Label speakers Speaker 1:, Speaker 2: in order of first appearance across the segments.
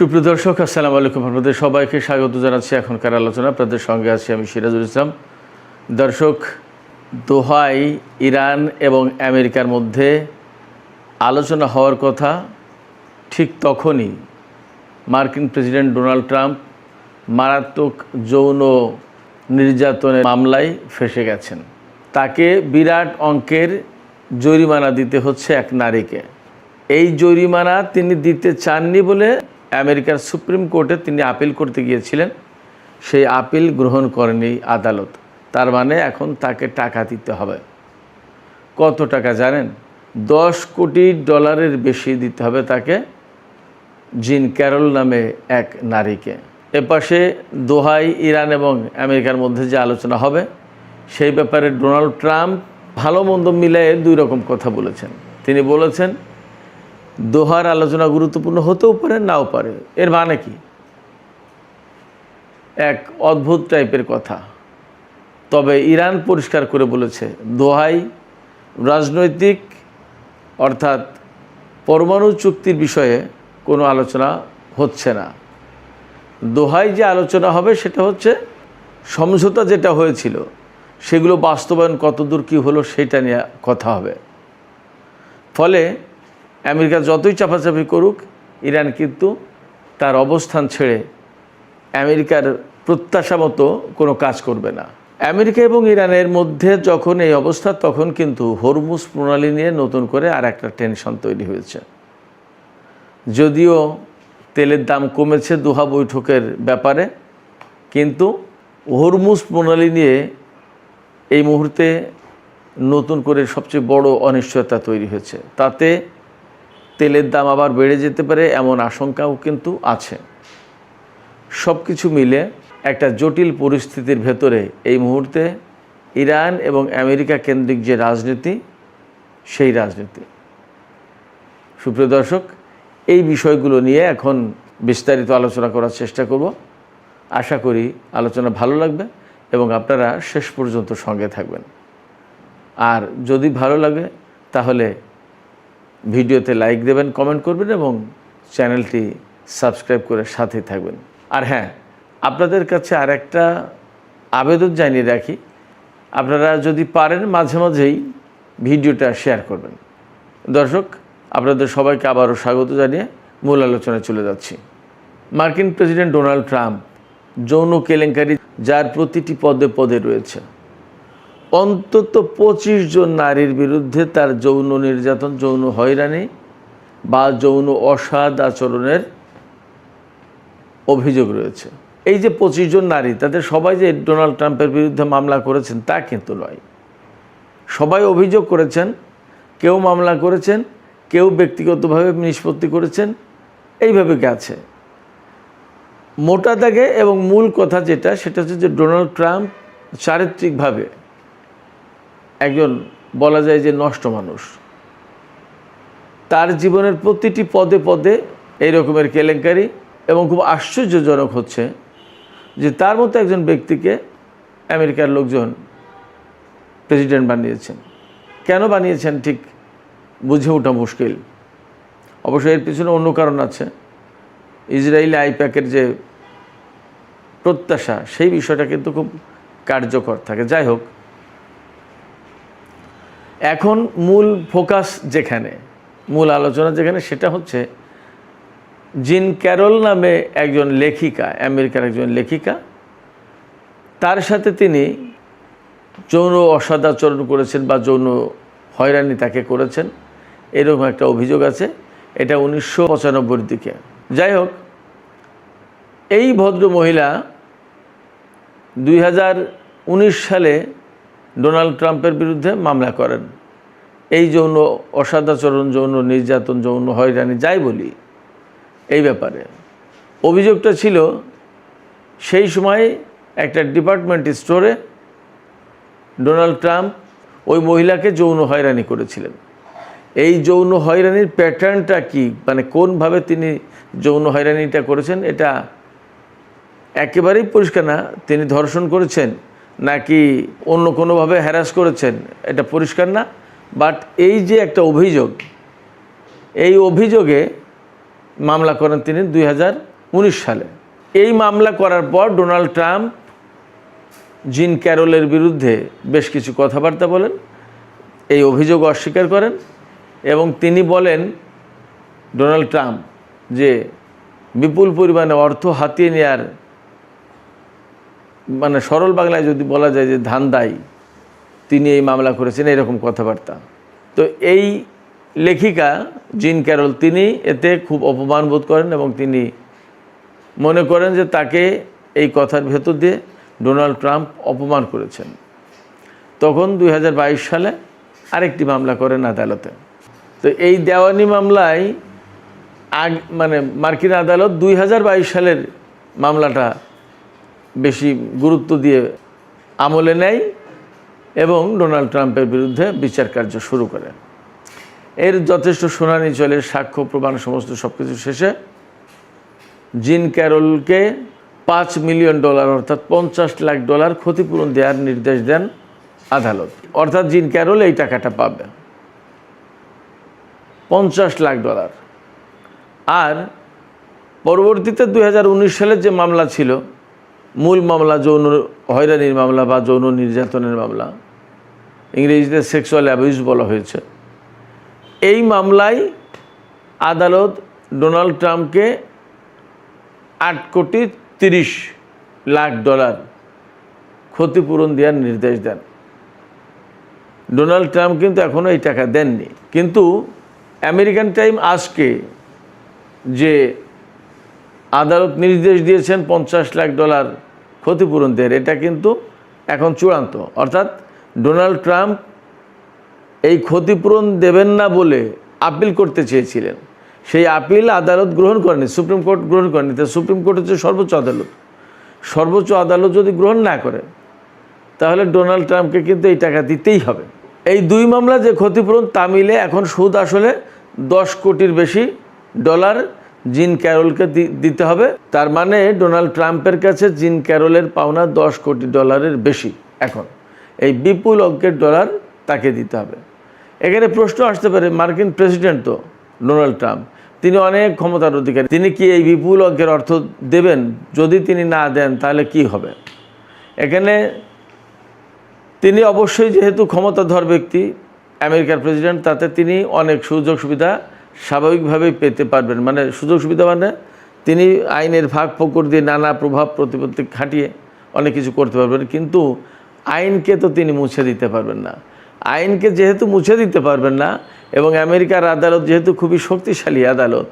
Speaker 1: সুপ্রিয় দর্শক, আসসালামু আলাইকুম। আপনাদের সবাইকে স্বাগত জানাচ্ছি এখনকার আলোচনা। আপনাদের সঙ্গে আছি আমি সিরাজুল ইসলাম। দর্শক, দোহায় ইরান এবং আমেরিকার মধ্যে আলোচনা হওয়ার কথা ঠিক তখনই মার্কিন প্রেসিডেন্ট ডোনাল্ড ট্রাম্প মারাত্মক যৌন নির্যাতনের মামলায় ফেঁসে গেছেন। তাকে বিরাট অঙ্কের জরিমানা দিতে হচ্ছে এক নারীকে। এই জরিমানা তিনি দিতে চাননি বলে আমেরিকার সুপ্রিম কোর্টে তিনি আপিল করতে গিয়েছিলেন। সেই আপিল গ্রহণ করেনি আদালত। তার মানে এখন তাকে টাকা দিতে হবে। কত টাকা জানেন? $10 কোটি বেশি দিতে হবে তাকে, জিন ক্যারল নামে এক নারীকে। এপাশে দোহায় ইরান এবং আমেরিকার মধ্যে যে আলোচনা হবে সেই ব্যাপারে ডোনাল্ড ট্রাম্প ভালো মন্দ মিলিয়ে দুই রকম কথা বলেছেন। তিনি বলেছেন দোহার আলোচনা গুরুত্বপূর্ণ হতেও পারে, নাও পারে। এর মানে কি? এক অদ্ভুত টাইপের কথা। তবে ইরান পরিষ্কার করে বলেছে দোহায় রাজনৈতিক অর্থাৎ পরমাণু চুক্তির বিষয়ে কোনো আলোচনা হচ্ছে না। দোহায় যে আলোচনা হবে সেটা হচ্ছে সমঝোতা যেটা হয়েছিল সেগুলো বাস্তবায়ন কতদূর কী হলো সেটা নিয়ে কথা হবে। ফলে আমেরিকা যতই চাপাচাপি করুক, ইরান কিন্তু তার অবস্থান ছেড়ে আমেরিকার প্রত্যাশা মতো কোনো কাজ করবে না। আমেরিকা এবং ইরানের মধ্যে যখন এই অবস্থা, তখন কিন্তু হরমুজ প্রণালী নিয়ে নতুন করে আর একটা টেনশন তৈরি হয়েছে। যদিও তেলের দাম কমেছে দোহা বৈঠকের ব্যাপারে, কিন্তু হরমুজ প্রণালী নিয়ে এই মুহূর্তে নতুন করে সবচেয়ে বড় অনিশ্চয়তা তৈরি হয়েছে। তাতে তেলের দাম আবার বেড়ে যেতে পারে এমন আশঙ্কাও কিন্তু আছে। সব কিছু মিলে একটা জটিল পরিস্থিতির ভেতরে এই মুহূর্তে ইরান এবং আমেরিকা কেন্দ্রিক যে রাজনীতি, সেই রাজনীতি। সুপ্রিয় দর্শক, এই বিষয়গুলো নিয়ে এখন বিস্তারিত আলোচনা করার চেষ্টা করব। আশা করি আলোচনা ভালো লাগবে এবং আপনারা শেষ পর্যন্ত সঙ্গে থাকবেন। আর যদি ভালো লাগে তাহলে ভিডিওতে লাইক দেবেন, কমেন্ট করবেন এবং চ্যানেলটি সাবস্ক্রাইব করে সাথেই থাকবেন। আর হ্যাঁ, আপনাদের কাছে আর একটা আবেদন জানিয়ে রাখি, আপনারা যদি পারেন মাঝে মাঝেই ভিডিওটা শেয়ার করবেন। দর্শক, আপনাদের সবাইকে আবারও স্বাগত জানিয়ে মূল আলোচনায় চলে যাচ্ছি। মার্কিন প্রেসিডেন্ট ডোনাল্ড ট্রাম্প যৌন কেলেঙ্কারি, যার প্রতিটি পদে পদে রয়েছে অন্তত 25 জন নারীর বিরুদ্ধে তার যৌন নির্যাতন, যৌন হয়রানি বা যৌন অসৎ আচরণের অভিযোগ রয়েছে। এই যে 25 জন নারী, তাদের সবাই যে ডোনাল্ড ট্রাম্পের বিরুদ্ধে মামলা করেছেন তা কিন্তু নয়। সবাই অভিযোগ করেছেন, কেউ মামলা করেছেন, কেউ ব্যক্তিগতভাবে নিষ্পত্তি করেছেন, এইভাবে গেছে। মোটা দাগে এবং মূল কথা যেটা, সেটা হচ্ছে যে ডোনাল্ড ট্রাম্প চারিত্রিকভাবে একজন বলা যায় যে নষ্ট মানুষ। তার জীবনের প্রতিটি পদে পদে এই রকমের কেলেঙ্কারি, এবং খুব আশ্চর্যজনক হচ্ছে যে তার মতো একজন ব্যক্তিকে আমেরিকার লোকজন প্রেসিডেন্ট বানিয়েছেন। কেন বানিয়েছেন ঠিক বুঝে ওঠা মুশকিল। অবশ্যই এর পিছনে অন্য কারণ আছে। ইসরায়েলি আইপ্যাকের যে প্রত্যাশা, সেই বিষয়টা কিন্তু খুব কার্যকর থাকে। যাই হোক, এখন মূল ফোকাস যেখানে, মূল আলোচনা যেখানে, সেটা হচ্ছে জিন ক্যারল নামে একজন লেখিকা, আমেরিকার একজন লেখিকা। তার সাথে তিনি যৌন অসদাচরণ করেছেন বা যৌন হয়রানি তাকে করেছেন, এরকম একটা অভিযোগ আছে। এটা 1995 দিকে। যাই হোক, এই ভদ্র মহিলা 2019 সালে ডোনাল্ড ট্রাম্পের বিরুদ্ধে মামলা করেন। এই যৌন অসদাচরণ, যৌন নির্যাতন, যৌন হয়রানি যাই বলি, এই ব্যাপারে অভিযোগটা ছিল সেই সময় একটা ডিপার্টমেন্ট স্টোরে ডোনাল্ড ট্রাম্প ওই মহিলাকে যৌন হয়রানি করেছিলেন। এই যৌন হয়রানির প্যাটার্নটা কি, মানে কোনভাবে তিনি যৌন হয়রানিটা করেছেন, এটা একেবারেই পরিষ্কার না। তিনি ধর্ষণ করেছেন নাকি অন্য কোনোভাবে হ্যারাস করেছেন, এটা পরিষ্কার না। বাট এই যে একটা অভিযোগ, এই অভিযোগে মামলা করেন তিনি সালে। এই মামলা করার পর ডোনাল্ড ট্রাম্প জিন ক্যারলের বিরুদ্ধে বেশ কিছু কথাবার্তা বলেন, এই অভিযোগ অস্বীকার করেন এবং তিনি বলেন, ডোনাল্ড ট্রাম্প, যে বিপুল পরিমাণে অর্থ হাতিয়ে নেওয়ার, মানে সরল বাংলায় যদি বলা যায় যে ধান্দাই তিনি এই মামলা করেছেন, এরকম কথাবার্তা। তো এই লেখিকা জিন ক্যারল তিনি এতে খুব অপমান বোধ করেন এবং তিনি মনে করেন যে তাকে এই কথার ভেতর দিয়ে ডোনাল্ড ট্রাম্প অপমান করেছেন। তখন 2022 সালে আরেকটি মামলা করেন আদালতে। তো এই দেওয়ানি মামলায় মানে মার্কিন আদালত 2022 সালের মামলাটা বেশি গুরুত্ব দিয়ে আমলে নেয় এবং ডোনাল্ড ট্রাম্পের বিরুদ্ধে বিচার কার্য শুরু করে। এর যথেষ্ট শুনানি চলে, সাক্ষ্য প্রমাণ সমস্ত সব কিছু শেষে জিন ক্যারলকে $5 মিলিয়ন অর্থাৎ $50 লাখ ক্ষতিপূরণ দেওয়ার নির্দেশ দেন আদালত। অর্থাৎ জিন ক্যারল এই টাকাটা পাবে, $50 লাখ। আর পরবর্তীতে 2019 সালের যে মামলা ছিল, মূল মামলা যৌন হয়রানির মামলা বা যৌন নির্যাতনের মামলা, ইংরেজিতে সেক্সুয়াল অ্যাবিউজ বলা হয়েছে, এই মামলায় আদালত ডোনাল্ড ট্রাম্পকে $8.30 কোটি ক্ষতিপূরণ দেওয়ার নির্দেশ দেন। ডোনাল্ড ট্রাম্প কিন্তু এখনও এই টাকা দেননি, কিন্তু আমেরিকান টাইম আজকে যে আদালত নির্দেশ দিয়েছেন $50 লাখ ক্ষতিপূরণ দেওয়ার, এটা কিন্তু এখন চূড়ান্ত। অর্থাৎ ডোনাল্ড ট্রাম্প এই ক্ষতিপূরণ দেবেন না বলে আপিল করতে চেয়েছিলেন, সেই আপিল আদালত গ্রহণ করেনি, সুপ্রিম কোর্ট গ্রহণ করেনি। তো সুপ্রিম কোর্ট হচ্ছে সর্বোচ্চ আদালত, সর্বোচ্চ আদালত যদি গ্রহণ না করে তাহলে ডোনাল্ড ট্রাম্পকে কিন্তু এই টাকা দিতেই হবে। এই দুই মামলা যে ক্ষতিপূরণ তা মিলে এখন সুদ আসলে $10 কোটির বেশি জিন ক্যারলকে দিতে হবে। তার মানে ডোনাল্ড ট্রাম্পের কাছে জিন ক্যারলের পাওনা $10 কোটি বেশি। এখন এই বিপুল অঙ্কের ডলার তাকে দিতে হবে। এখানে প্রশ্ন আসতে পারে, মার্কিন প্রেসিডেন্ট তো ডোনাল্ড ট্রাম্প, তিনি অনেক ক্ষমতার অধিকারী, তিনি কি এই বিপুল অঙ্কের অর্থ দেবেন? যদি তিনি না দেন তাহলে কি হবে? এখানে তিনি অবশ্যই, যেহেতু ক্ষমতাধর ব্যক্তি আমেরিকার প্রেসিডেন্ট, তাতে তিনি অনেক সুযোগ সুবিধা স্বাভাবিকভাবেই পেতে পারবেন। মানে সুযোগ সুবিধা মানে তিনি আইনের ফাঁক ফোকর দিয়ে নানা প্রভাব প্রতিপত্তি খাটিয়ে অনেক কিছু করতে পারবেন, কিন্তু আইনকে তো তিনি মুছে দিতে পারবেন না। আইনকে যেহেতু মুছে দিতে পারবেন না এবং আমেরিকার আদালত যেহেতু খুবই শক্তিশালী আদালত,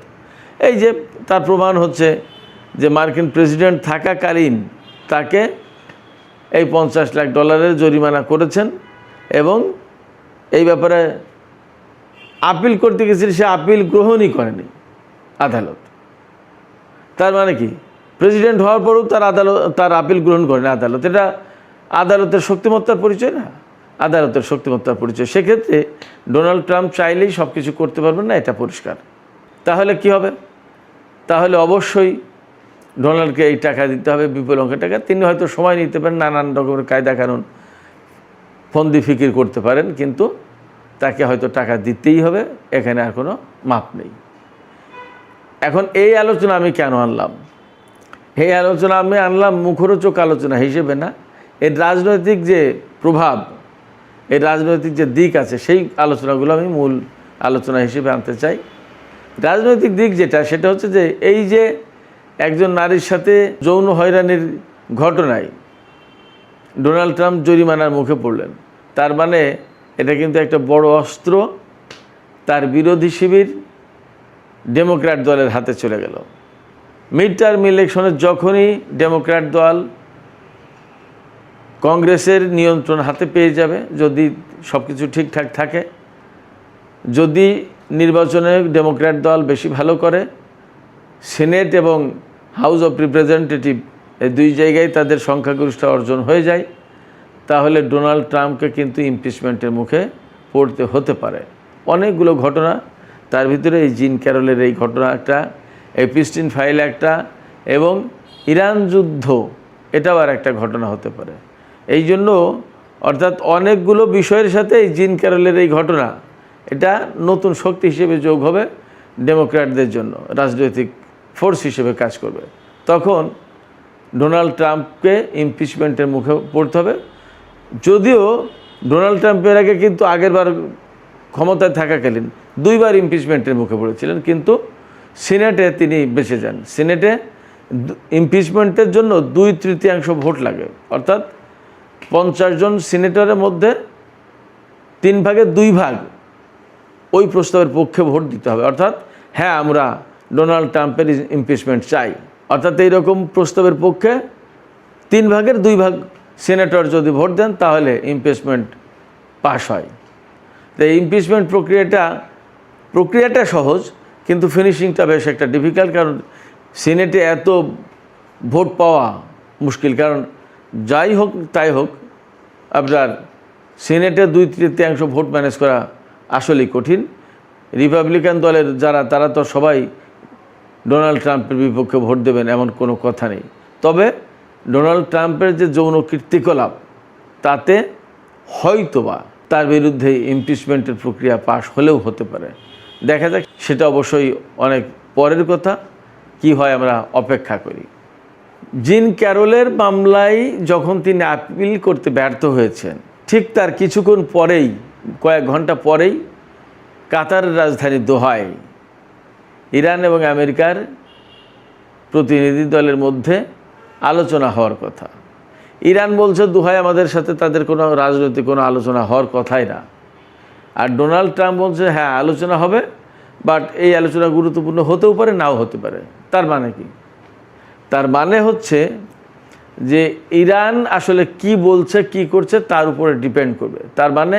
Speaker 1: এই যে তার প্রমাণ হচ্ছে যে মার্কিন প্রেসিডেন্ট থাকাকালীন তাকে এই $50 লাখ জরিমানা করেছেন এবং এই ব্যাপারে আপিল করতে গেছিল, সে আপিল গ্রহণই করেনি আদালত। তার মানে কি, প্রেসিডেন্ট হওয়ার পরেও তার আপিল গ্রহণ করেনি আদালত। এটা আদালতের শক্তিমত্তার পরিচয় না, আদালতের শক্তিমত্তার পরিচয়। সেক্ষেত্রে ডোনাল্ড ট্রাম্প চাইলেই সব কিছু করতে পারবেন না, এটা পরিষ্কার। তাহলে কি হবে? তাহলে অবশ্যই ডোনাল্ডকে এই টাকা দিতে হবে, বিপুল অঙ্কের টাকা। তিনি হয়তো সময় নিতে পারেন, নানান রকমের কায়দা কানুন ফন্দি ফিকির করতে পারেন, কিন্তু তাকে হয়তো টাকা দিতেই হবে, এখানে আর কোনো মাপ নেই। এখন এই আলোচনা আমি কেন আনলাম? এই আলোচনা আমি আনলাম মুখরোচক আলোচনা হিসেবে না, এর রাজনৈতিক যে প্রভাব, এর রাজনৈতিক যে দিক আছে, সেই আলোচনাগুলো আমি মূল আলোচনা হিসেবে আনতে চাই। রাজনৈতিক দিক যেটা, সেটা হচ্ছে যে এই যে একজন নারীর সাথে যৌন হয়রানির ঘটনায় ডোনাল্ড ট্রাম্প জরিমানার মুখে পড়লেন, তার মানে এটা কিন্তু একটা বড় অস্ত্র তার বিরোধী শিবির ডেমোক্র্যাট দলের হাতে চলে গেল। মিড টার্ম ইলেকশনে যখনই ডেমোক্র্যাট দল কংগ্রেসের নিয়ন্ত্রণ হাতে পেয়ে যাবে, যদি সব কিছু ঠিকঠাক থাকে, যদি নির্বাচনে ডেমোক্র্যাট দল বেশি ভালো করে, সিনেট এবং হাউস অফ রিপ্রেজেন্টেটিভ এই দুই জায়গায় তাদের সংখ্যাগরিষ্ঠ অর্জন হয়ে যায়, তাহলে ডোনাল্ড ট্রাম্পকে কিন্তু ইমপিচমেন্টের মুখে পড়তে হতে পারে। অনেকগুলো ঘটনা, তার ভিতরে এই জিন ক্যারলের এই ঘটনা একটা, এপিস্টিন ফাইল একটা, এবং ইরান যুদ্ধ, এটাও আর একটা ঘটনা হতে পারে। এই জন্য অর্থাৎ অনেকগুলো বিষয়ের সাথে এই জিন ক্যারলের এই ঘটনা, এটা নতুন শক্তি হিসেবে যোগ হবে ডেমোক্র্যাটদের জন্য, রাজনৈতিক ফোর্স হিসেবে কাজ করবে। তখন ডোনাল্ড ট্রাম্পকে ইমপিচমেন্টের মুখে পড়তে হবে। যদিও ডোনাল্ড ট্রাম্পের আগে কিন্তু আগেরবার ক্ষমতায় থাকাকালীন 2বার ইমপিচমেন্টের মুখে পড়েছিলেন, কিন্তু সিনেটে তিনি বেঁচে যান। সিনেটে ইমপিচমেন্টের জন্য 2/3 ভোট লাগে, অর্থাৎ 50 জন সিনেটরের মধ্যে 3 ভাগের 2 ভাগ ওই প্রস্তাবের পক্ষে ভোট দিতে হবে, অর্থাৎ হ্যাঁ আমরা ডোনাল্ড ট্রাম্পের ইমপিচমেন্ট চাই। অর্থাৎ এইরকম প্রস্তাবের পক্ষে 3 ভাগের 2 ভাগ সিনেটর যদি ভোট দেন তাহলে ইমপিচমেন্ট পাস হয়। তো এই ইমপিচমেন্ট প্রক্রিয়াটা সহজ, কিন্তু ফিনিশিংটা বেশ একটা ডিফিকাল্ট, কারণ সিনেটে এত ভোট পাওয়া মুশকিল। কারণ যাই হোক তাই হোক, আপনার সিনেটে 2/3 ভোট ম্যানেজ করা আসলেই কঠিন। রিপাবলিকান দলের যারা, তারা তো সবাই ডোনাল্ড ট্রাম্পের বিপক্ষে ভোট দেবেন এমন কোনো কথা নেই। তবে ডোনাল্ড ট্রাম্পের যে যৌন কীর্তিকলাপ, তাতে হয়তোবা তার বিরুদ্ধে ইমপিচমেন্টের প্রক্রিয়া পাশ হলেও হতে পারে। দেখা যাক, সেটা অবশ্যই অনেক পরের কথা। কি হয় আমরা অপেক্ষা করি। জিন ক্যারলের মামলায় যখন তিনি আপিল করতে ব্যর্থ হয়েছেন, ঠিক তার কিছুক্ষণ পরেই, কয়েক ঘন্টা পরেই কাতারের রাজধানী দোহায় ইরান এবং আমেরিকার প্রতিনিধি দলের মধ্যে আলোচনা হওয়ার কথা। ইরান বলছে দোহায় আমাদের সাথে তাদের কোনো রাজনৈতিক কোনো আলোচনা হওয়ার কথাই না। আর ডোনাল্ড ট্রাম্প বলছে হ্যাঁ আলোচনা হবে, বাট এই আলোচনা গুরুত্বপূর্ণ হতেও পারে, নাও হতে পারে। তার মানে কি? তার মানে হচ্ছে যে ইরান আসলে কি বলছে, কি করছে তার উপরে ডিপেন্ড করবে। তার মানে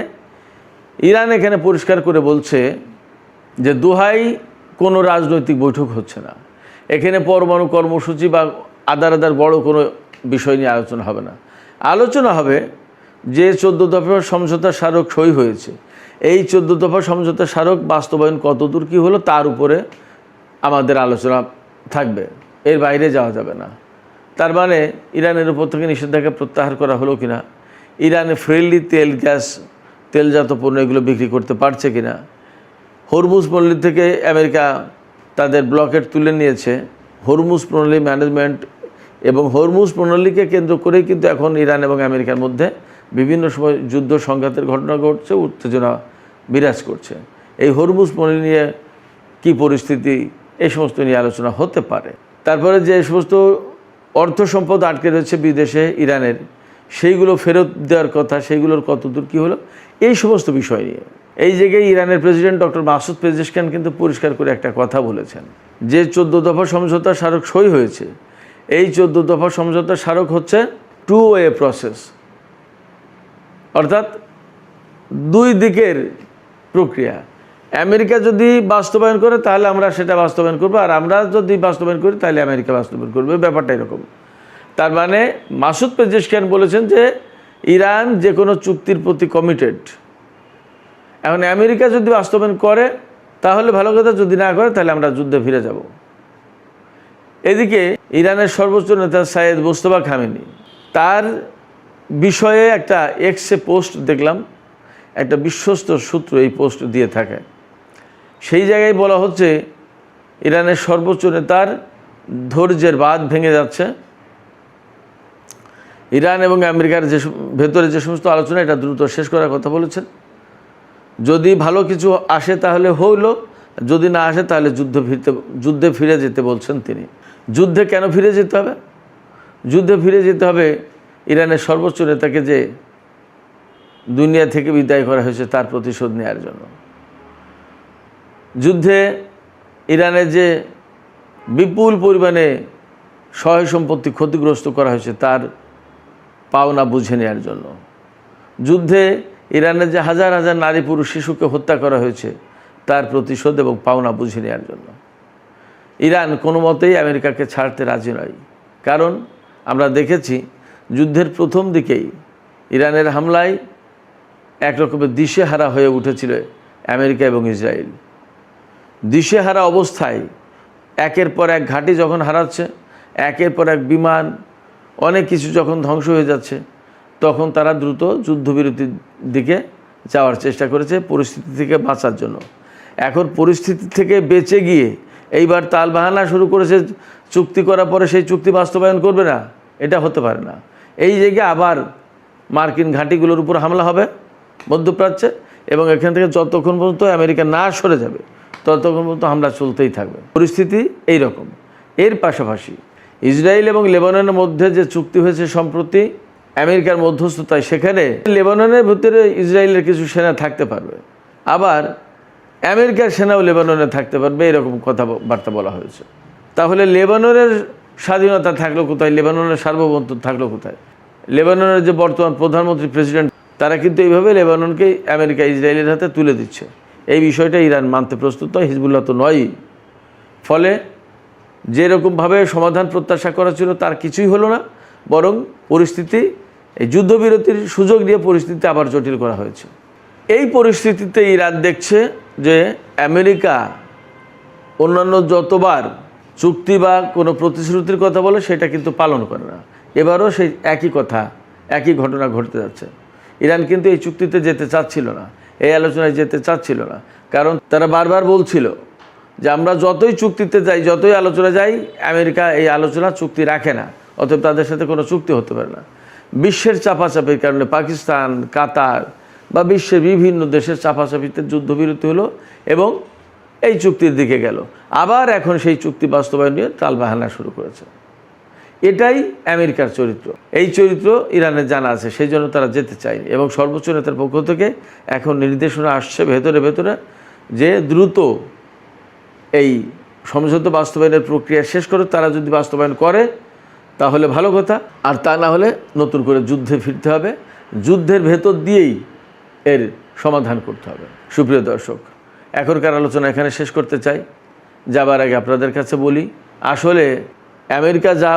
Speaker 1: ইরান এখানে পরিষ্কার করে বলছে যে দোহায় কোনো রাজনৈতিক বৈঠক হচ্ছে না, এখানে পরমাণু কর্মসূচি বা আদার বড় কোনো বিষয় নিয়ে আলোচনা হবে না। আলোচনা হবে যে 14 দফা সমঝোতা স্মারক সই হয়েছে, এই 14 দফা সমঝোতা স্মারক বাস্তবায়ন কতদূর কী হলো তার উপরে আমাদের আলোচনা থাকবে, এর বাইরে যাওয়া যাবে না। তার মানে ইরানের উপর থেকে নিষেধাজ্ঞা প্রত্যাহার করা হলো কিনা, ইরানে ফ্রিলি তেল, গ্যাস, তেলজাত পণ্য এগুলো বিক্রি করতে পারছে কিনা, হরমুজ প্রণালী থেকে আমেরিকা তাদের ব্লকেট তুলে নিয়েছে, হরমুজ প্রণালী ম্যানেজমেন্ট এবং হরমুজ প্রণালীকে কেন্দ্র করেই কিন্তু এখন ইরান এবং আমেরিকার মধ্যে বিভিন্ন সময় যুদ্ধ সংঘাতের ঘটনা ঘটছে, উত্তেজনা বিরাজ করছে। এই হরমুজ প্রণালী নিয়ে কী পরিস্থিতি, এই সমস্ত নিয়ে আলোচনা হতে পারে। তারপরে যে সমস্ত অর্থ সম্পদ আটকে রয়েছে বিদেশে ইরানের, সেইগুলো ফেরত দেওয়ার কথা, সেইগুলোর কতদূর কী হলো, এই সমস্ত বিষয় নিয়ে এই জায়গায় ইরানের প্রেসিডেন্ট ডক্টর মাসুদ পেজেশকিয়ান কিন্তু পরিষ্কার করে একটা কথা বলেছেন যে 14 দফা সমঝোতা স্মারক সই হয়েছে, এই 14 দফা সমঝোতা স্মারক হচ্ছে 2-way প্রসেস, অর্থাৎ 2 দিকের প্রক্রিয়া। আমেরিকা যদি বাস্তবায়ন করে তাহলে আমরা সেটা বাস্তবায়ন করবো, আর আমরা যদি বাস্তবায়ন করি তাহলে আমেরিকা বাস্তবায়ন করবে, ব্যাপারটা এরকম। তার মানে মাসুদ পেজেশকিয়ান বলেছেন যে ইরান যে কোনো চুক্তির প্রতি কমিটেড। এখন আমেরিকা যদি বাস্তবায়ন করে তাহলে ভালো কথা, যদি না করে তাহলে আমরা যুদ্ধে ফিরে যাব। এদিকে ইরানের সর্বোচ্চ নেতা সাইয়েদ মোস্তফা খামেনি, তার বিষয়ে একটা এক্সে পোস্ট দেখলাম, একটা বিশ্বস্ত সূত্র এই পোস্ট দিয়ে থাকে। সেই জায়গায় বলা হচ্ছে ইরানের সর্বোচ্চ নেতার ধৈর্যের বাঁধ ভেঙে যাচ্ছে। ইরান এবং আমেরিকার ভেতরে যে সমস্ত আলোচনা, এটা দ্রুত শেষ করার কথা বলেছেন। যদি ভালো কিছু আসে তাহলে হইলো, যদি না আসে তাহলে যুদ্ধে ফিরে যেতে বলছেন তিনি। যুদ্ধে কেন ফিরে যেতে হবে? যুদ্ধে ফিরে যেতে হবে ইরানের সর্বোচ্চ নেতাকে যে দুনিয়া থেকে বিদায় করা হয়েছে তার প্রতিশোধ নেওয়ার জন্য। যুদ্ধে ইরানের যে বিপুল পরিমাণে সহায় সম্পত্তি ক্ষতিগ্রস্ত করা হয়েছে তার পাওনা বুঝে নেওয়ার জন্য। যুদ্ধে ইরানের যে হাজার হাজার নারী পুরুষ শিশুকে হত্যা করা হয়েছে তার প্রতিশোধ এবং পাওনা বুঝে নেওয়ার জন্য। ইরান কোনো মতেই আমেরিকাকে ছাড়তে রাজি নয়, কারণ আমরা দেখেছি যুদ্ধের প্রথম দিকেই ইরানের হামলায় একরকমের দিশেহারা হয়ে উঠেছিল আমেরিকা এবং ইসরায়েল। দিশেহারা অবস্থায় একের পর এক ঘাঁটি যখন হারাচ্ছে, একের পর এক বিমান, অনেক কিছু যখন ধ্বংস হয়ে যাচ্ছে, তখন তারা দ্রুত যুদ্ধবিরতির দিকে যাওয়ার চেষ্টা করেছে পরিস্থিতি থেকে বাঁচার জন্য। এখন পরিস্থিতি থেকে বেঁচে গিয়ে এইবার তালবাহানা শুরু করেছে, চুক্তি করার পরে সেই চুক্তি বাস্তবায়ন করবে না, এটা হতে পারে না। এই জায়গায় আবার মার্কিন ঘাঁটিগুলোর উপর হামলা হবে মধ্যপ্রাচ্যে, এবং এখান থেকে যতক্ষণ পর্যন্ত আমেরিকা না সরে যাবে ততক্ষণ পর্যন্ত হামলা চলতেই থাকবে। পরিস্থিতি এই রকম। এর পাশাপাশি ইসরায়েল এবং লেবাননের মধ্যে যে চুক্তি হয়েছে সম্প্রতি আমেরিকার মধ্যস্থতায়, সেখানে লেবাননের ভিতরে ইসরায়েলের কিছু সেনা থাকতে পারবে, আবার আমেরিকার সেনাও লেবাননে থাকতে পারবে, এরকম কথাবার্তা বলা হয়েছে। তাহলে লেবাননের স্বাধীনতা থাকলো কোথায়? লেবাননের সার্বভৌমত্ব থাকলো কোথায়? লেবাননের যে বর্তমান প্রধানমন্ত্রী প্রেসিডেন্ট, তারা কিন্তু এইভাবে লেবাননকে আমেরিকা ইসরায়েলের হাতে তুলে দিচ্ছে। এই বিষয়টা ইরান মানতে প্রস্তুত নয়, হিজবুল্লাহ তো নয়ই। ফলে যেরকমভাবে সমাধান প্রত্যাশা করা ছিল তার কিছুই হলো না, বরং পরিস্থিতি, এই যুদ্ধবিরতির সুযোগ নিয়ে পরিস্থিতি আবার জটিল করা হয়েছে। এই পরিস্থিতিতে ইরান দেখছে যে আমেরিকা অন্যান্য যতবার চুক্তি বা কোনো প্রতিশ্রুতির কথা বলে সেটা কিন্তু পালন করে না। এবারও সেই একই কথা, একই ঘটনা ঘটতে যাচ্ছে। ইরান কিন্তু এই চুক্তিতে যেতে চাচ্ছিল না, এই আলোচনায় যেতে চাচ্ছিল না, কারণ তারা বারবার বলছিল যে আমরা যতই চুক্তিতে যাই, যতই আলোচনা যাই, আমেরিকা এই আলোচনা চুক্তি রাখে না, অতএব তাদের সাথে কোনো চুক্তি হতে পারে না। বিশ্বের চাপাচাপির কারণে পাকিস্তান, কাতার বা বিশ্বের বিভিন্ন দেশের চাপাচাপিতে যুদ্ধবিরতি হলো এবং এই চুক্তির দিকে গেল। আবার এখন সেই চুক্তি বাস্তবায়ন নিয়ে টালবাহানা শুরু করেছে। এটাই আমেরিকার চরিত্র। এই চরিত্র ইরানের জানা আছে, সেই জন্য তারা যেতে চায়নি। এবং সর্বোচ্চ নেতার পক্ষ থেকে এখন নির্দেশনা আসছে ভেতরে ভেতরে যে দ্রুত এই সমঝোতা বাস্তবায়নের প্রক্রিয়া শেষ করে, তারা যদি বাস্তবায়ন করে তাহলে ভালো কথা, আর তা না হলে নতুন করে যুদ্ধে ফিরতে হবে, যুদ্ধের ভেতর দিয়েই এর সমাধান করতে হবে। সুপ্রিয় দর্শক, এখনকার আলোচনা এখানে শেষ করতে চাই। যাবার আগে আপনাদের কাছে বলি, আসলে আমেরিকা যা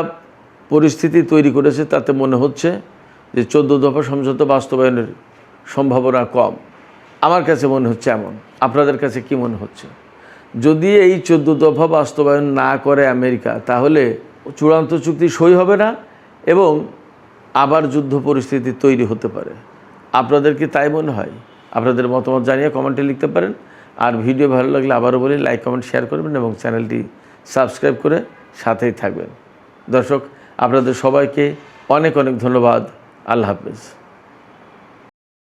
Speaker 1: পরিস্থিতি তৈরি করেছে তাতে মনে হচ্ছে যে 14 দফা সমঝোতা বাস্তবায়নের সম্ভাবনা কম। আমার কাছে মনে হচ্ছে এমন। আপনাদের কাছে কি মনে হচ্ছে? যদি এই 14 দফা বাস্তবায়ন না করে আমেরিকা, তাহলে চূড়ান্ত চুক্তি সই হবে না এবং আবার যুদ্ধ পরিস্থিতি তৈরি হতে পারে। আপনাদের কি তাই মনে হয়? আপনাদের মতামত জানিয়ে কমেন্টে লিখতে পারেন। আর ভিডিও ভালো লাগলে আবারও বলি, লাইক, কমেন্ট, শেয়ার করবেন এবং চ্যানেলটি সাবস্ক্রাইব করে সাথেই থাকবেন। দর্শক, আপনাদের সবাইকে অনেক অনেক ধন্যবাদ। আল্লাহ হাফেজ।